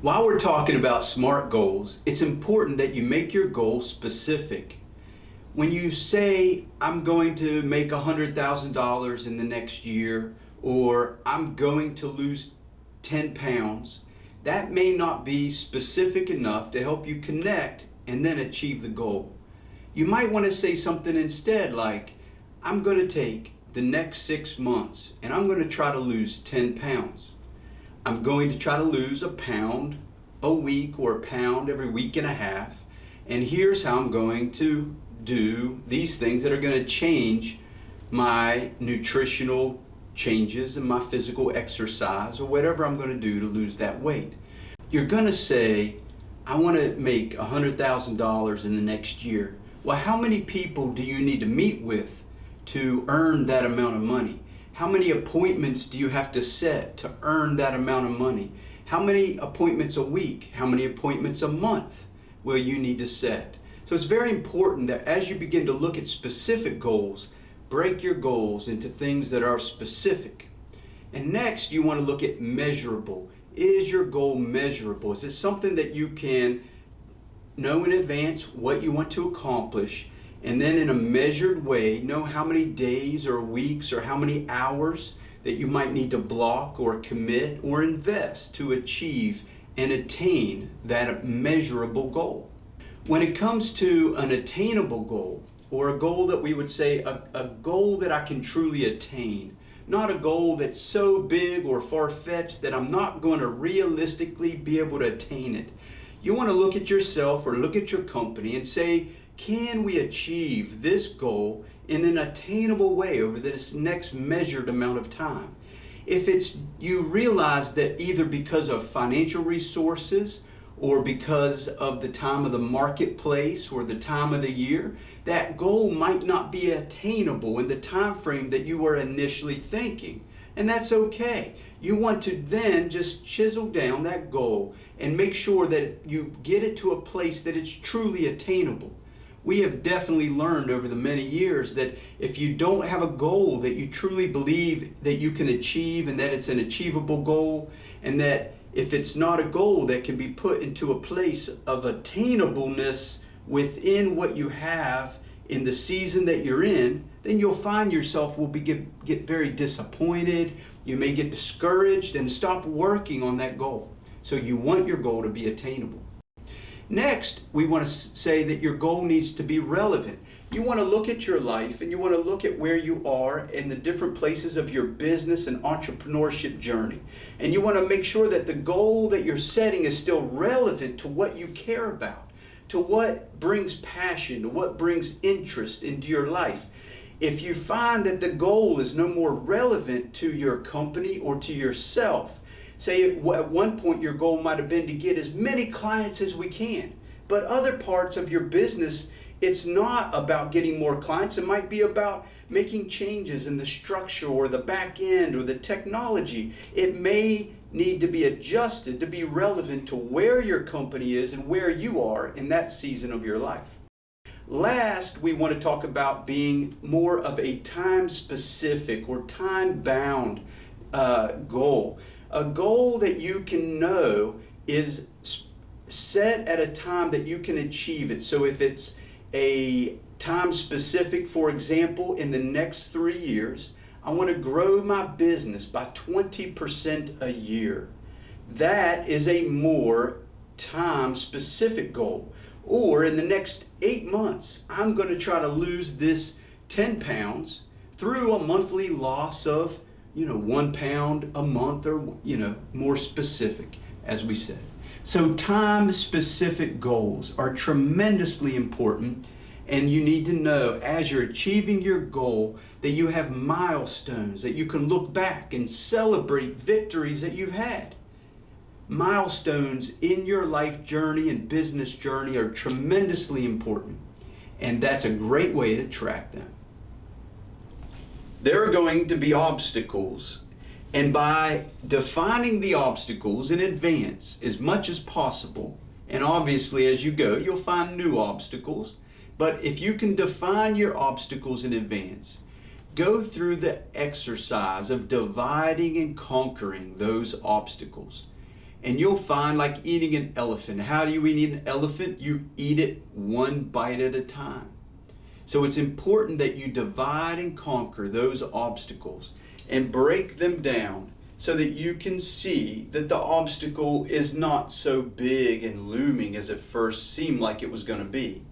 While we're talking about SMART goals, it's important that you make your goal specific. When you say, I'm going to make $100,000 in the next year, or I'm going to lose 10 pounds, that may not be specific enough to help you connect and then achieve the goal. You might want to say something instead like, I'm going to take the next 6 months and I'm going to try to lose 10 pounds. I'm going to try to lose a pound a week or a pound every week and a half. And here's how I'm going to do these things that are going to change my nutritional changes and my physical exercise or whatever I'm going to do to lose that weight. You're going to say, I want to make $100,000 in the next year. Well, how many people do you need to meet with to earn that amount of money? How many appointments do you have to set to earn that amount of money? How many appointments a week? How many appointments a month will you need to set? So it's very important that as you begin to look at specific goals, break your goals into things that are specific. And next, you want to look at measurable. Is your goal measurable? Is it something that you can know in advance what you want to accomplish, and then in a measured way know how many days or weeks or how many hours that you might need to block or commit or invest to achieve and attain that measurable goal? When it comes to an attainable goal, or a goal that we would say a goal that I can truly attain, not a goal that's so big or far-fetched that I'm not going to realistically be able to attain it. You want to look at yourself or look at your company and say, can we achieve this goal in an attainable way over this next measured amount of time? If it's you realize that either because of financial resources or because of the time of the marketplace or the time of the year, that goal might not be attainable in the time frame that you were initially thinking. And that's okay. You want to then just chisel down that goal and make sure that you get it to a place that it's truly attainable. We have definitely learned over the many years that if you don't have a goal that you truly believe that you can achieve and that it's an achievable goal, and that if it's not a goal that can be put into a place of attainableness within what you have in the season that you're in, then you'll find yourself will get very disappointed. You may get discouraged and stop working on that goal. So you want your goal to be attainable. Next, we want to say that your goal needs to be relevant. You want to look at your life and you want to look at where you are in the different places of your business and entrepreneurship journey. And you want to make sure that the goal that you're setting is still relevant to what you care about, to what brings passion, to what brings interest into your life. If you find that the goal is no more relevant to your company or to yourself, say at one point your goal might have been to get as many clients as we can, but other parts of your business, it's not about getting more clients. It might be about making changes in the structure or the back end or the technology. It may need to be adjusted to be relevant to where your company is and where you are in that season of your life. Last, we want to talk about being more of a time-specific or time-bound goal. A goal that you can know is set at a time that you can achieve it. So if it's a time specific, for example, in the next 3 years, I want to grow my business by 20% a year. That is a more time specific goal. Or in the next 8 months, I'm going to try to lose this 10 pounds through a monthly loss of 1 pound a month, or more specific, as we said. So time specific goals are tremendously important, and you need to know as you're achieving your goal that you have milestones that you can look back and celebrate victories that you've had. Milestones in your life journey and business journey are tremendously important, and that's a great way to track them. There are going to be obstacles, and by defining the obstacles in advance as much as possible, and obviously as you go you'll find new obstacles, but if you can define your obstacles in advance, go through the exercise of dividing and conquering those obstacles. And you'll find, like eating an elephant. How do you eat an elephant? You eat it one bite at a time. So it's important that you divide and conquer those obstacles and break them down so that you can see that the obstacle is not so big and looming as it first seemed like it was going to be.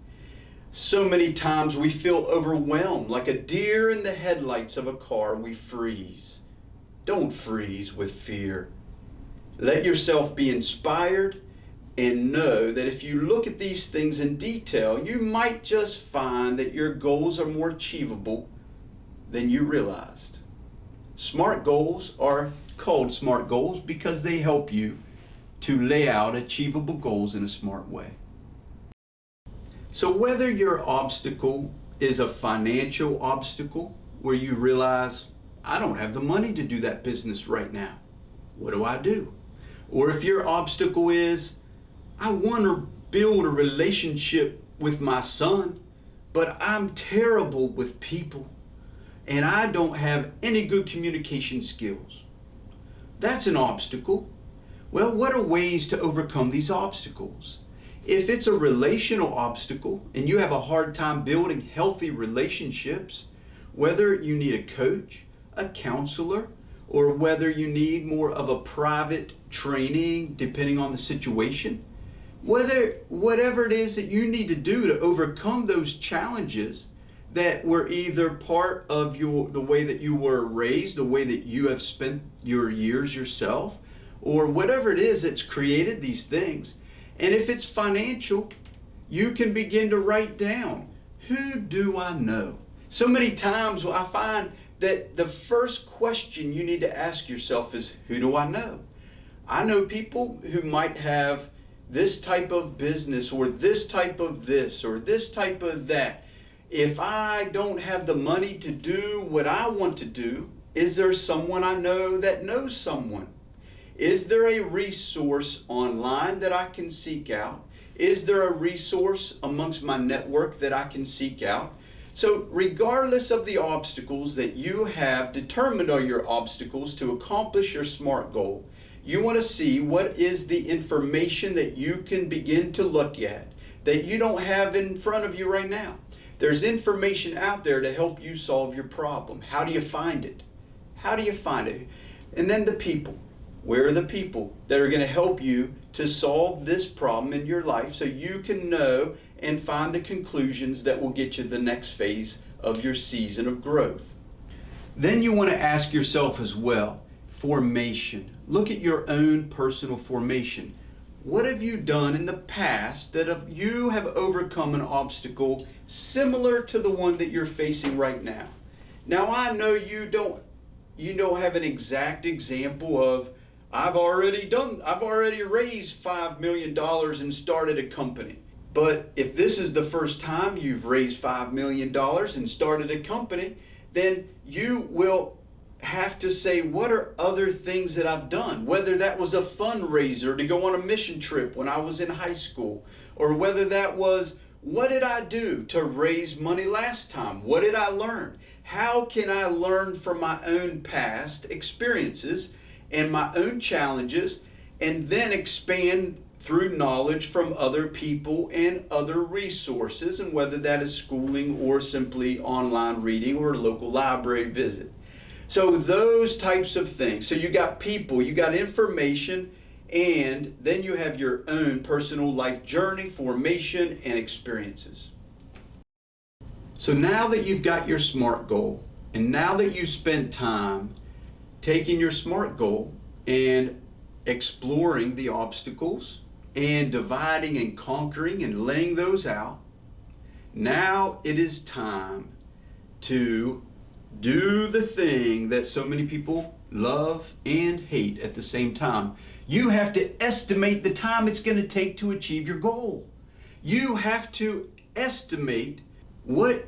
So many times we feel overwhelmed, like a deer in the headlights of a car, we freeze. Don't freeze with fear. Let yourself be inspired and know that if you look at these things in detail, you might just find that your goals are more achievable than you realized. SMART goals are called SMART goals because they help you to lay out achievable goals in a smart way. So whether your obstacle is a financial obstacle where you realize, I don't have the money to do that business right now, what do I do? Or if your obstacle is, I want to build a relationship with my son, but I'm terrible with people and I don't have any good communication skills. That's an obstacle. Well, what are ways to overcome these obstacles? If it's a relational obstacle and you have a hard time building healthy relationships, whether you need a coach, a counselor, or whether you need more of a private training depending on the situation, whatever it is that you need to do to overcome those challenges that were either part of the way that you were raised, the way that you have spent your years yourself, or whatever it is that's created these things. And if it's financial, you can begin to write down, who do I know? So many times I find that the first question you need to ask yourself is, who do I know? I know people who might have this type of business or this type of this or this type of that. If I don't have the money to do what I want to do, is there someone I know that knows someone? Is there a resource online that I can seek out? Is there a resource amongst my network that I can seek out? So regardless of the obstacles that you have determined are your obstacles to accomplish your SMART goal, you want to see what is the information that you can begin to look at that you don't have in front of you right now. There's information out there to help you solve your problem. How do you find it? How do you find it? And then the people. Where are the people that are going to help you to solve this problem in your life so you can know and find the conclusions that will get you the next phase of your season of growth? Then you want to ask yourself as well, formation. Look at your own personal formation. What have you done in the past that you have overcome an obstacle similar to the one that you're facing right now? Now I know you don't have an exact example of, I've already raised $5 million and started a company. But if this is the first time you've raised $5 million and started a company, then you will have to say, what are other things that I've done? Whether that was a fundraiser to go on a mission trip when I was in high school, or whether that was, what did I do to raise money last time? What did I learn? How can I learn from my own past experiences and my own challenges, and then expand through knowledge from other people and other resources, and whether that is schooling or simply online reading or a local library visit. So those types of things. So you got people, you got information, and then you have your own personal life journey, formation, and experiences. So now that you've got your SMART goal, and now that you've spent time taking your SMART goal and exploring the obstacles and dividing and conquering and laying those out, now it is time to do the thing that so many people love and hate at the same time. You have to estimate the time it's going to take to achieve your goal. You have to estimate, what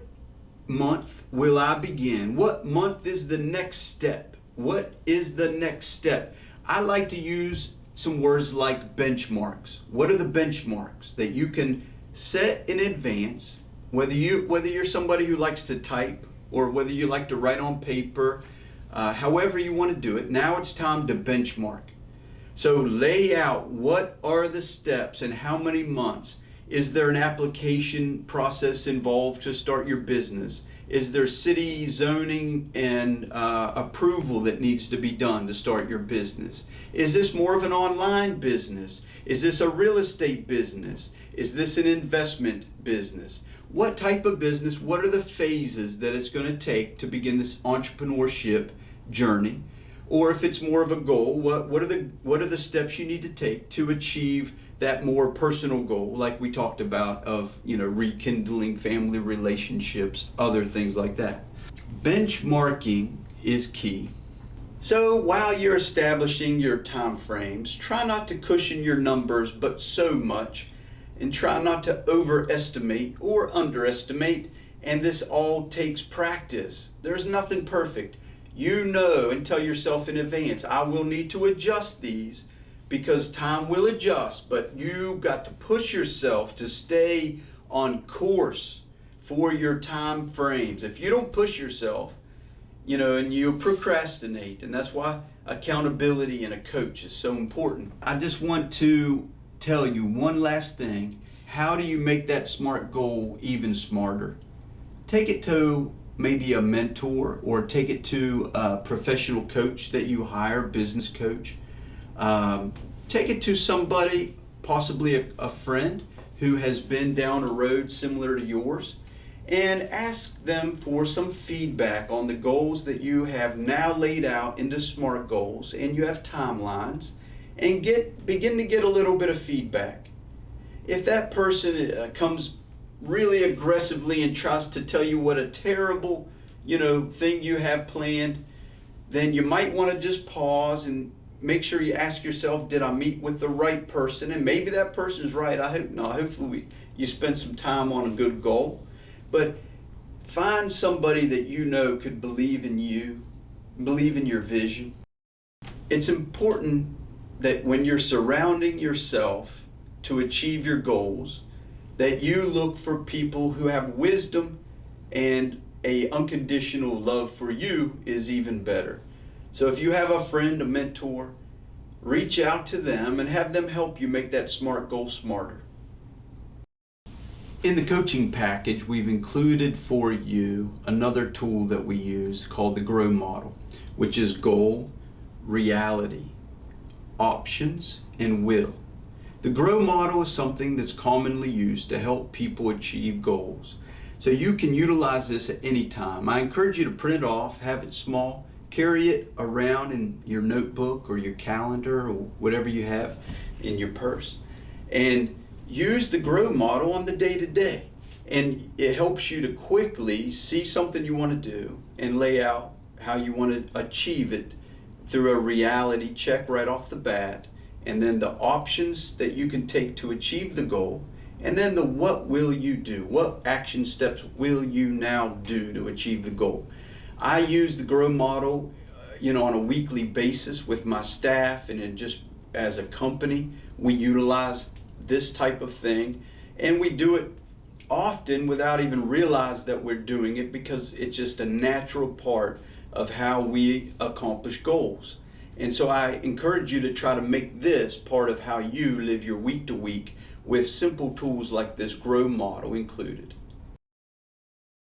month will I begin? What month is the next step? What is the next step? I like to use some words like benchmarks. What are the benchmarks that you can set in advance, whether you're somebody who likes to type or whether you like to write on paper, however you want to do it. Now it's time to benchmark. So lay out what are the steps and how many months. Is there an application process involved to start your business? Is there city zoning and approval that needs to be done to start your business? Is this more of an online business? Is this a real estate business? Is this an investment business? What type of business? What are the phases that it's going to take to begin this entrepreneurship journey? Or if it's more of a goal, what are the steps you need to take to achieve that more personal goal, like we talked about, of rekindling family relationships, other things like that. Benchmarking is key. So while you're establishing your time frames, try not to cushion your numbers but so much, and try not to overestimate or underestimate, and this all takes practice. There's nothing perfect. And tell yourself in advance, I will need to adjust these because time will adjust, but you got to push yourself to stay on course for your time frames. If you don't push yourself, and you procrastinate, and that's why accountability and a coach is so important. I just want to tell you one last thing. How do you make that SMART goal even smarter? Take it to maybe a mentor, or take it to a professional coach that you hire, business coach. Take it to somebody, possibly a friend who has been down a road similar to yours, and ask them for some feedback on the goals that you have now laid out into SMART goals, and you have timelines, and begin to get a little bit of feedback. If that person comes really aggressively and tries to tell you what a terrible thing you have planned, then you might want to just pause and make sure you ask yourself, did I meet with the right person? And maybe that person's right. I hope not. Hopefully you spend some time on a good goal. But find somebody that could believe in you, believe in your vision. It's important that when you're surrounding yourself to achieve your goals, that you look for people who have wisdom, and a unconditional love for you is even better. So if you have a friend, a mentor, reach out to them and have them help you make that SMART goal smarter. In the coaching package, we've included for you another tool that we use called the GROW model, which is goal, reality, options, and will. The GROW model is something that's commonly used to help people achieve goals. So you can utilize this at any time. I encourage you to print it off, have it small, carry it around in your notebook or your calendar or whatever you have in your purse, and use the GROW model on the day-to-day. And it helps you to quickly see something you want to do and lay out how you want to achieve it through a reality check right off the bat, and then the options that you can take to achieve the goal, and then the what will you do, what action steps will you now do to achieve the goal. I use the GROW model on a weekly basis with my staff, and then just as a company we utilize this type of thing, and we do it often without even realize that we're doing it, because it's just a natural part of how we accomplish goals. And so I encourage you to try to make this part of how you live your week to week with simple tools like this GROW model included.